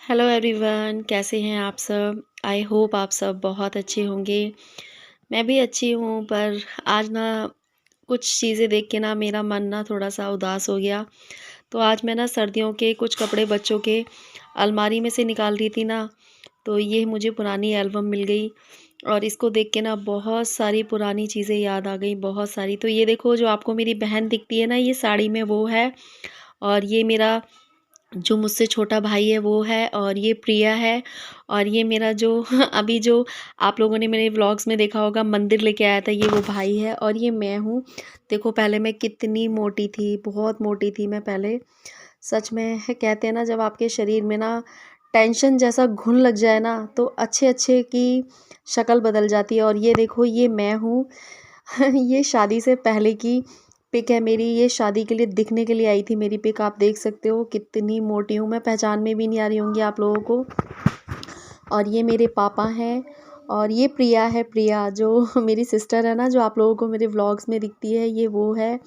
Hello everyone, कैसे हैं आप सब। आई होप आप सब बहुत अच्छे होंगे। मैं भी अच्छी हूँ, पर आज ना कुछ चीज़ें देख के ना मेरा मन ना थोड़ा सा उदास हो गया। तो आज मैं ना सर्दियों के कुछ कपड़े बच्चों के अलमारी में से निकाल रही थी ना, तो ये मुझे पुरानी एल्बम मिल गई। और इसको देख के ना बहुत सारी पुरानी चीज़ें याद आ गई, बहुत सारी। तो ये देखो, जो आपको मेरी बहन दिखती है ना, ये साड़ी में वो है। और ये मेरा जो मुझसे छोटा भाई है वो है, और ये प्रिया है। और ये मेरा जो अभी जो आप लोगों ने मेरे व्लॉग्स में देखा होगा, मंदिर लेके आया था, ये वो भाई है। और ये मैं हूँ। देखो, पहले मैं कितनी मोटी थी, बहुत मोटी थी मैं पहले। सच में कहते हैं ना, जब आपके शरीर में ना टेंशन जैसा घुन लग जाए ना, तो अच्छे अच्छे की शक्ल बदल जाती है। और ये देखो, ये मैं हूँ। ये शादी से पहले की पिक है मेरी। ये शादी के लिए दिखने के लिए आई थी मेरी पिक। आप देख सकते हो कितनी मोटी हूँ मैं, पहचान में भी नहीं आ रही होंगी आप लोगों को। और ये मेरे पापा हैं। और ये प्रिया है, प्रिया जो मेरी सिस्टर है ना, जो आप लोगों को मेरे व्लॉग्स में दिखती है, ये वो है।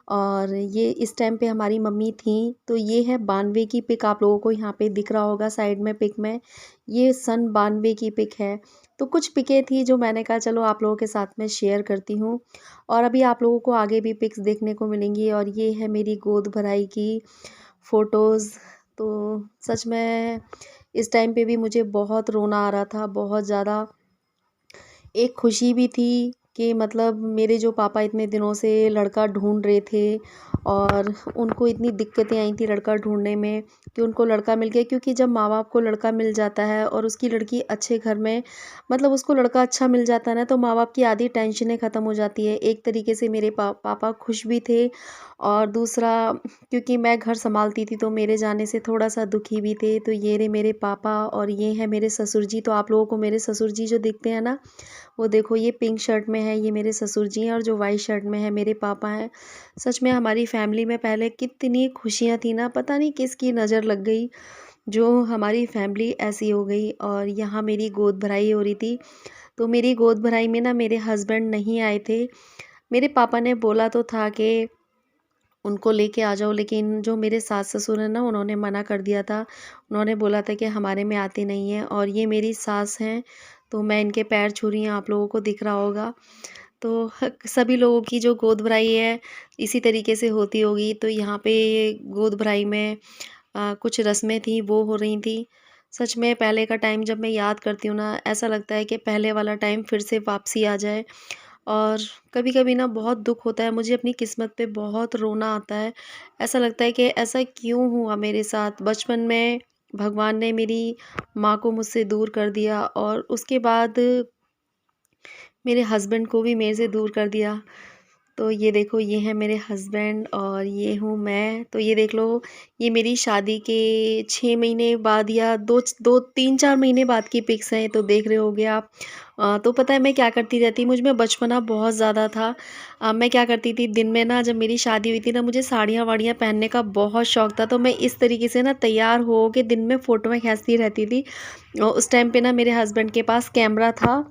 और ये इस टाइम पे हमारी मम्मी थी। तो ये है 92 की पिक, आप लोगों को यहाँ पे दिख रहा होगा साइड में पिक में। ये सन 92 की पिक है। तो कुछ पिकें थी जो मैंने कहा चलो आप लोगों के साथ में शेयर करती हूँ। और अभी आप लोगों को आगे भी पिक्स देखने को मिलेंगी। और ये है मेरी गोद भराई की फ़ोटोज़। तो सच में इस टाइम पे भी मुझे बहुत रोना आ रहा था, बहुत ज़्यादा। एक खुशी भी थी कि मतलब मेरे जो पापा इतने दिनों से लड़का ढूंढ रहे थे, और उनको इतनी दिक्कतें आई थी लड़का ढूंढने में, कि उनको लड़का मिल गया। क्योंकि जब माँ बाप को लड़का मिल जाता है और उसकी लड़की अच्छे घर में, मतलब उसको लड़का अच्छा मिल जाता है ना, तो माँ बाप की आधी टेंशनें ख़त्म हो जाती है। एक तरीके से मेरे पापा खुश भी थे। और दूसरा, क्योंकि मैं घर संभालती थी, तो मेरे जाने से थोड़ा सा दुखी भी थे। तो ये रहे मेरे पापा, और ये है मेरे ससुर जी। तो आप लोगों को मेरे ससुर जी जो दिखते हैं ना, वो देखो, ये पिंक शर्ट में है, ये मेरे ससुर जी हैं। और जो वाइट शर्ट में है, मेरे पापा हैं। सच में हमारी फैमिली में पहले कितनी खुशियाँ थी ना, पता नहीं किसकी नज़र लग गई, जो हमारी फैमिली ऐसी हो गई। और यहाँ मेरी गोद भराई हो रही थी। तो मेरी गोद भराई में ना मेरे हस्बैंड नहीं आए थे। मेरे पापा ने बोला तो था कि उनको लेके आ जाओ, लेकिन जो मेरे सास ससुर हैं ना, उन्होंने मना कर दिया था। उन्होंने बोला था कि हमारे में आती नहीं है। और ये मेरी सास हैं। तो मैं इनके पैर छू रही हूँ, आप लोगों को दिख रहा होगा। तो सभी लोगों की जो गोद भराई है इसी तरीके से होती होगी। तो यहाँ पे गोद भराई में कुछ रस्में थी, वो हो रही थी। सच में पहले का टाइम जब मैं याद करती हूँ ना, ऐसा लगता है कि पहले वाला टाइम फिर से वापसी आ जाए। और कभी-कभी ना बहुत दुःख होता है मुझे, अपनी किस्मत पे बहुत रोना आता है। ऐसा लगता है कि ऐसा क्यों हुआ मेरे साथ। बचपन में भगवान ने मेरी माँ को मुझसे दूर कर दिया, और उसके बाद मेरे हस्बैंड को भी मेरे से दूर कर दिया। तो ये देखो, ये है मेरे हस्बैंड और ये हूँ मैं। तो ये देख लो, ये मेरी शादी के 6 महीने बाद या 2 3-4 महीने बाद की पिक्स हैं, तो देख रहे होंगे आप। तो पता है मैं क्या करती रहती, मुझ में बचपना बहुत ज़्यादा था। मैं क्या करती थी दिन में ना, जब मेरी शादी हुई थी ना, मुझे साड़ियाँ-वाड़ियाँ पहनने का बहुत शौक था। तो मैं इस तरीके से ना तैयार हो के दिन में फ़ोटोएँ खींचती रहती थी। उस टाइम पे ना मेरे हस्बैंड के पास कैमरा था।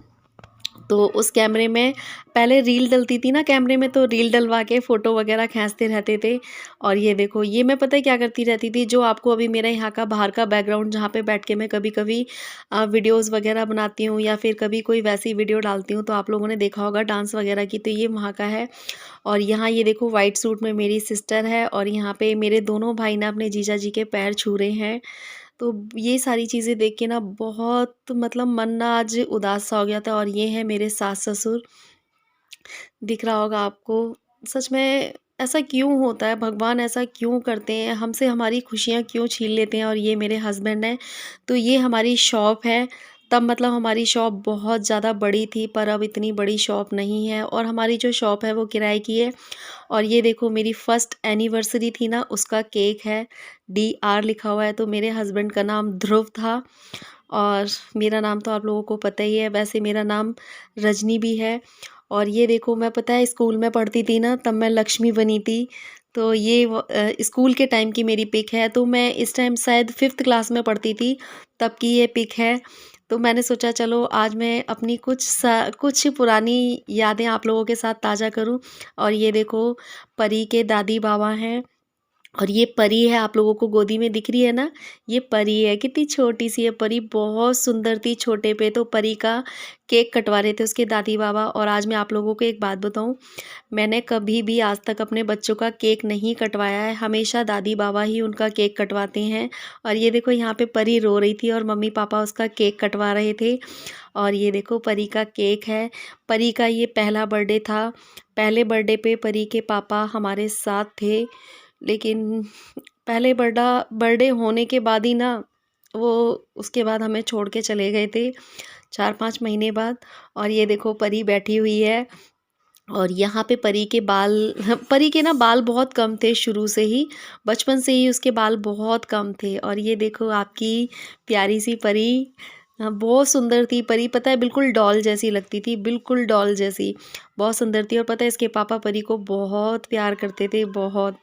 तो उस कैमरे में पहले रील डलती थी ना कैमरे में, तो रील डलवा के फ़ोटो वगैरह खींचते रहते थे। और ये देखो, ये मैं पता है क्या करती रहती थी, जो आपको अभी मेरा यहाँ का बाहर का बैकग्राउंड, जहाँ पे बैठ के मैं कभी-कभी वीडियोज़ वगैरह बनाती हूँ, या फिर कभी कोई वैसी वीडियो डालती हूँ, तो आप लोगों ने देखा होगा डांस वगैरह की, तो ये वहाँ का है। और यहाँ ये देखो, व्हाइट सूट में मेरी सिस्टर है, और यहाँ पे मेरे दोनों भाई ना अपने जीजा जी के पैर छू रहे हैं। तो ये सारी चीज़ें देख के ना बहुत, मतलब मन ना आज उदास सा हो गया था। और ये है मेरे सास-ससुर, दिख रहा होगा आपको। सच में ऐसा क्यों होता है, भगवान ऐसा क्यों करते हैं, हमसे हमारी खुशियाँ क्यों छीन लेते हैं। और ये मेरे हस्बैंड हैं। तो ये हमारी शॉप है। तब मतलब हमारी शॉप बहुत ज़्यादा बड़ी थी, पर अब इतनी बड़ी शॉप नहीं है, और हमारी जो शॉप है वो किराए की है। और ये देखो, मेरी फर्स्ट एनिवर्सरी थी ना, उसका केक है, DR लिखा हुआ है। तो मेरे हस्बैंड का नाम ध्रुव था, और मेरा नाम तो आप लोगों को पता ही है, वैसे मेरा नाम रजनी भी है। और ये देखो, मैं पता है स्कूल में पढ़ती थी ना, तब मैं लक्ष्मी बनी थी। तो ये स्कूल के टाइम की मेरी पिक है। तो मैं इस टाइम शायद 5th क्लास में पढ़ती थी, तब की ये पिक है। तो मैंने सोचा चलो आज मैं अपनी कुछ पुरानी यादें आप लोगों के साथ ताज़ा करूं। और ये देखो, परी के दादी बाबा हैं। और ये परी है, आप लोगों को गोदी में दिख रही है ना, ये परी है। कितनी छोटी सी है परी, बहुत सुंदर थी छोटे पे। तो परी का केक कटवा रहे थे उसके दादी बाबा। और आज मैं आप लोगों को एक बात बताऊं, मैंने कभी भी आज तक अपने बच्चों का केक नहीं कटवाया है, हमेशा दादी बाबा ही उनका केक कटवाते हैं। और ये देखो यहाँ पे परी रो रही थी और मम्मी पापा उसका केक कटवा रहे थे। और ये देखो परी का केक है। परी का ये पहला बर्थडे था। पहले बर्थडे पे परी के पापा हमारे साथ थे, लेकिन पहले बर्थडे होने के बाद ही ना, वो उसके बाद हमें छोड़ के चले गए थे 4-5 महीने बाद। और ये देखो परी बैठी हुई है। और यहाँ पे परी के बाल परी के ना बाल बहुत कम थे शुरू से ही, बचपन से ही उसके बाल बहुत कम थे। और ये देखो आपकी प्यारी सी परी, बहुत सुंदर थी परी, पता है बिल्कुल डॉल जैसी लगती थी, बिल्कुल डॉल जैसी, बहुत सुंदर थी। और पता है इसके पापा परी को बहुत प्यार करते थे, बहुत।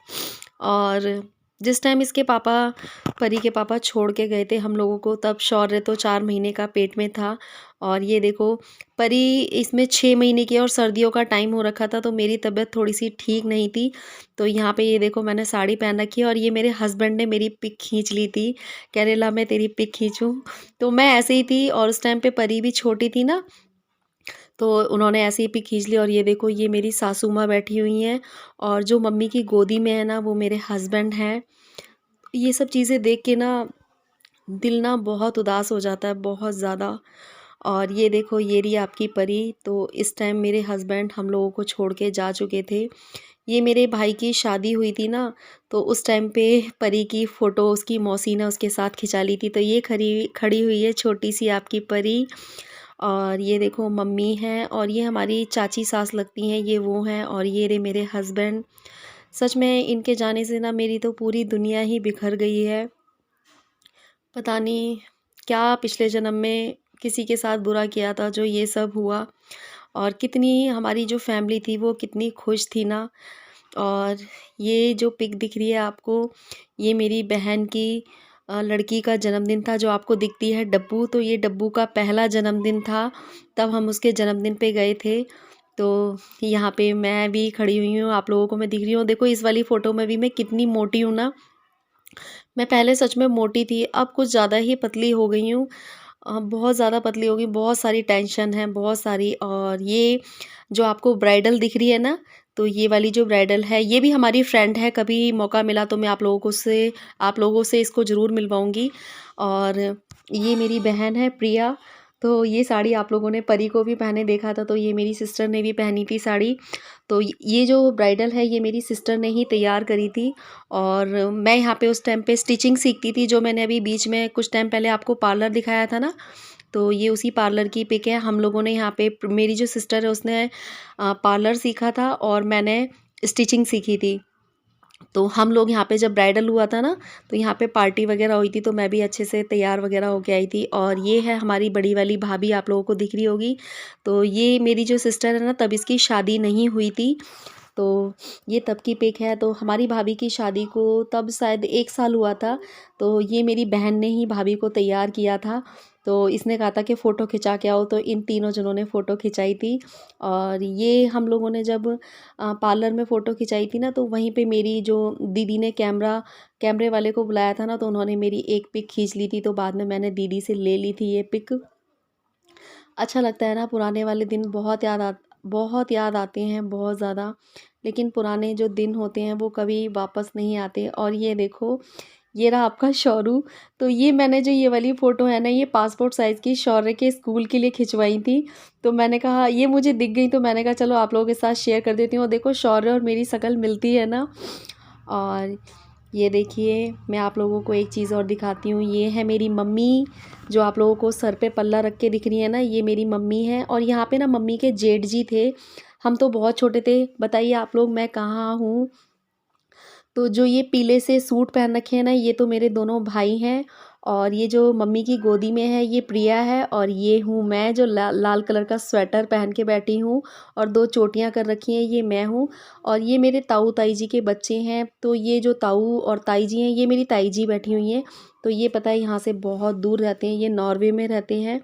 और जिस टाइम इसके पापा परी के पापा छोड़ के गए थे हम लोगों को, तब शौर्य तो 4 महीने का पेट में था। और ये देखो परी इसमें 6 महीने की है और सर्दियों का टाइम हो रखा था, तो मेरी तबीयत थोड़ी सी ठीक नहीं थी। तो यहाँ पे ये देखो मैंने साड़ी पहन रखी है और ये मेरे हस्बैंड ने मेरी पिक खींच ली थी, कह रहे ला मैं तेरी पिक खींचूं। तो मैं ऐसे ही थी और उस टाइम पे परी भी छोटी थी ना, तो उन्होंने ऐसे ही पिक खींच ली। और ये देखो ये मेरी सासू माँ बैठी हुई हैं, और जो मम्मी की गोदी में है ना वो मेरे हस्बैंड हैं। ये सब चीज़ें देख के ना दिल ना बहुत उदास हो जाता है, बहुत ज़्यादा। और ये देखो ये रही आपकी परी। तो इस टाइम मेरे हस्बैंड हम लोगों को छोड़ के जा चुके थे। ये मेरे भाई की शादी हुई थी ना, तो उस टाइम पे परी की फ़ोटो उसकी मौसी ने उसके साथ खिंचा ली थी। तो ये खड़ी खड़ी हुई है छोटी सी आपकी परी। और ये देखो मम्मी हैं, और ये हमारी चाची सास लगती हैं, ये वो हैं। और ये रहे मेरे हस्बैंड। सच में इनके जाने से ना मेरी तो पूरी दुनिया ही बिखर गई है। पता नहीं क्या पिछले जन्म में किसी के साथ बुरा किया था जो ये सब हुआ। और कितनी हमारी जो फैमिली थी वो कितनी खुश थी ना। और ये जो पिक दिख रही है आपको, ये मेरी बहन की लड़की का जन्मदिन था, जो आपको दिखती है डब्बू। तो ये डब्बू का पहला जन्मदिन था, तब हम उसके जन्मदिन पे गए थे। तो यहाँ पे मैं भी खड़ी हुई हूँ, आप लोगों को मैं दिख रही हूँ। देखो इस वाली फ़ोटो में भी मैं कितनी मोटी हूँ ना। मैं पहले सच में मोटी थी, अब कुछ ज़्यादा ही पतली हो गई हूँ। बहुत ज़्यादा पतली हो गई, बहुत सारी टेंशन है, बहुत सारी। और ये जो आपको ब्राइडल दिख रही है ना, तो ये वाली जो ब्राइडल है ये भी हमारी फ्रेंड है। कभी मौका मिला तो मैं आप लोगों से इसको ज़रूर मिलवाऊँगी। और ये मेरी बहन है प्रिया। तो ये साड़ी आप लोगों ने परी को भी पहने देखा था, तो ये मेरी सिस्टर ने भी पहनी थी साड़ी। तो ये जो ब्राइडल है ये मेरी सिस्टर ने ही तैयार करी थी। और मैं यहाँ पे उस टाइम पे स्टिचिंग सीखती थी, जो मैंने अभी बीच में कुछ टाइम पहले आपको पार्लर दिखाया था ना, तो ये उसी पार्लर की पिक है। हम लोगों ने यहाँ पे मेरी जो सिस्टर है उसने पार्लर सीखा था और मैंने स्टिचिंग सीखी थी। तो हम लोग यहाँ पे जब ब्राइडल हुआ था ना, तो यहाँ पे पार्टी वगैरह हुई थी, तो मैं भी अच्छे से तैयार वगैरह होके आई थी। और ये है हमारी बड़ी वाली भाभी, आप लोगों को दिख रही होगी। तो ये मेरी जो सिस्टर है ना, तब इसकी शादी नहीं हुई थी। तो ये तब की पिक है। तो हमारी भाभी की शादी को तब शायद 1 साल हुआ था। तो ये मेरी बहन ने ही भाभी को तैयार किया था। तो इसने कहा था कि फ़ोटो खिंचा के आओ, तो इन तीनों जनों ने फ़ोटो खिंचाई थी। और ये हम लोगों ने जब पार्लर में फ़ोटो खिंचाई थी ना, तो वहीं पे मेरी जो दीदी ने कैमरे वाले को बुलाया था ना, तो उन्होंने मेरी एक पिक खींच ली थी। तो बाद में मैंने दीदी से ले ली थी ये पिक। अच्छा लगता है ना, पुराने वाले दिन बहुत याद आते हैं, बहुत ज़्यादा। लेकिन पुराने जो दिन होते हैं वो कभी वापस नहीं आते। और ये देखो ये रहा आपका शौरू। तो ये मैंने जो ये वाली फ़ोटो है ना, ये पासपोर्ट साइज़ की शौर्य के स्कूल के लिए खिंचवाई थी। तो मैंने कहा ये मुझे दिख गई, तो मैंने कहा चलो आप लोगों के साथ शेयर कर देती हूँ। और देखो शौर्य और मेरी शक्ल मिलती है ना। और ये देखिए मैं आप लोगों को एक चीज़ और दिखाती हूँ, ये है मेरी मम्मी। जो आप लोगों को सर पे पल्ला रख के दिख रही है ना, ये मेरी मम्मी है। और यहाँ पे ना मम्मी के जेठ जी थे, हम तो बहुत छोटे थे। बताइए आप लोग मैं कहाँ हूँ। तो जो ये पीले से सूट पहन रखे हैं ना, ये तो मेरे दोनों भाई हैं। और ये जो मम्मी की गोदी में है ये प्रिया है, और ये हूँ मैं जो लाल कलर का स्वेटर पहन के बैठी हूँ और 2 चोटियाँ कर रखी हैं, ये मैं हूँ। और ये मेरे ताऊ ताई जी के बच्चे हैं। तो ये जो ताऊ और ताई जी हैं, ये मेरी ताई जी बैठी हुई हैं। तो ये पता है यहाँ से बहुत दूर रहते हैं, ये नॉर्वे में रहते हैं।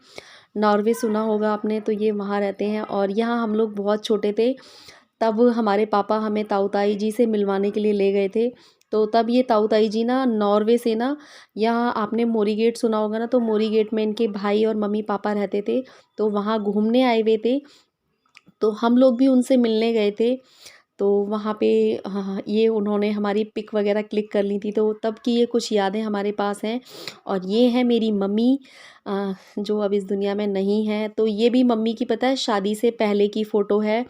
नॉर्वे सुना होगा आपने, तो ये वहाँ रहते हैं। और यहाँ हम लोग बहुत छोटे थे, तब हमारे पापा हमें ताऊ ताई जी से मिलवाने के लिए ले गए थे। तो तब ये ताऊ ताई जी ना नॉर्वे से ना, यहाँ आपने मोरी गेट सुना होगा ना, तो मोरी गेट में इनके भाई और मम्मी पापा रहते थे, तो वहाँ घूमने आए हुए थे। तो हम लोग भी उनसे मिलने गए थे। तो वहाँ पे हाँ, हाँ, ये उन्होंने हमारी पिक वगैरह क्लिक कर ली थी, तो तब की ये कुछ यादें हमारे पास हैं। और ये है मेरी मम्मी, जो अब इस दुनिया में नहीं है। तो ये भी मम्मी की पता है शादी से पहले की फ़ोटो है।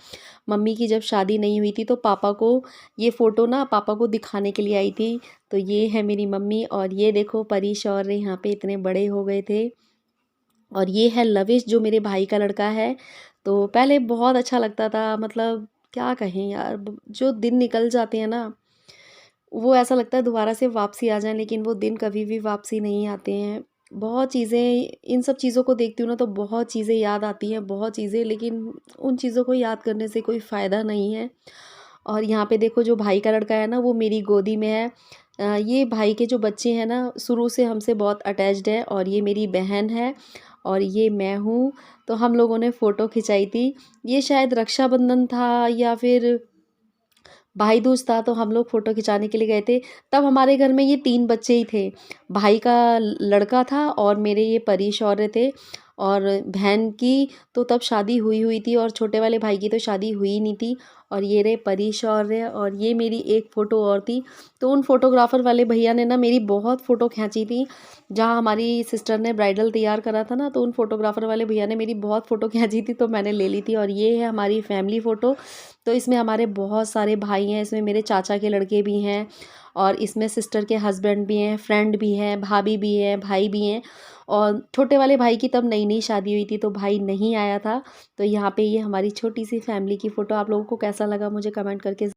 मम्मी की जब शादी नहीं हुई थी तो पापा को ये फ़ोटो ना पापा को दिखाने के लिए आई थी। तो ये है मेरी मम्मी, और ये देखो परी शौर्य यहाँ पे इतने बड़े हो गए थे। और ये है लविश जो मेरे भाई का लड़का है। तो पहले बहुत अच्छा लगता था, मतलब क्या कहें यार, जो दिन निकल जाते हैं ना, वो ऐसा लगता है दोबारा से वापसी आ जाएं, लेकिन वो दिन कभी भी वापसी नहीं आते हैं। बहुत चीज़ें, इन सब चीज़ों को देखती हूँ ना तो बहुत चीज़ें याद आती हैं, बहुत चीज़ें, लेकिन उन चीज़ों को याद करने से कोई फ़ायदा नहीं है। और यहाँ पे देखो जो भाई का लड़का है ना, वो मेरी गोदी में है। ये भाई के जो बच्चे हैं ना, शुरू से हमसे बहुत अटैच्ड है। और ये मेरी बहन है, और ये मैं हूँ। तो हम लोगों ने फ़ोटो खिंचाई थी। ये शायद रक्षाबंधन था या फिर भाई दूज था, तो हम लोग फ़ोटो खिंचाने के लिए गए थे। तब हमारे घर में ये 3 बच्चे ही थे। भाई का लड़का था और मेरे ये परी शौर्य थे। और बहन की तो तब शादी हुई हुई थी, और छोटे वाले भाई की तो शादी हुई नहीं थी। और ये रहे परी शौर्य, और ये मेरी एक फ़ोटो और थी। तो उन फ़ोटोग्राफ़र वाले भैया ने ना मेरी बहुत फ़ोटो खींची थी। जहाँ हमारी सिस्टर ने ब्राइडल तैयार करा था ना, तो उन फ़ोटोग्राफ़र वाले भैया ने मेरी बहुत फ़ोटो खींची थी, तो मैंने ले ली थी। और ये है हमारी फैमिली फ़ोटो। तो इसमें हमारे बहुत सारे भाई हैं, इसमें मेरे चाचा के लड़के भी हैं, और इसमें सिस्टर के हस्बैंड भी हैं, फ्रेंड भी हैं, भाभी भी हैं, भाई भी हैं। और छोटे वाले भाई की तब नई नई शादी हुई थी, तो भाई नहीं आया था। तो यहाँ पे ये हमारी छोटी सी फैमिली की फ़ोटो। आप लोगों को कैसा लगा मुझे कमेंट करके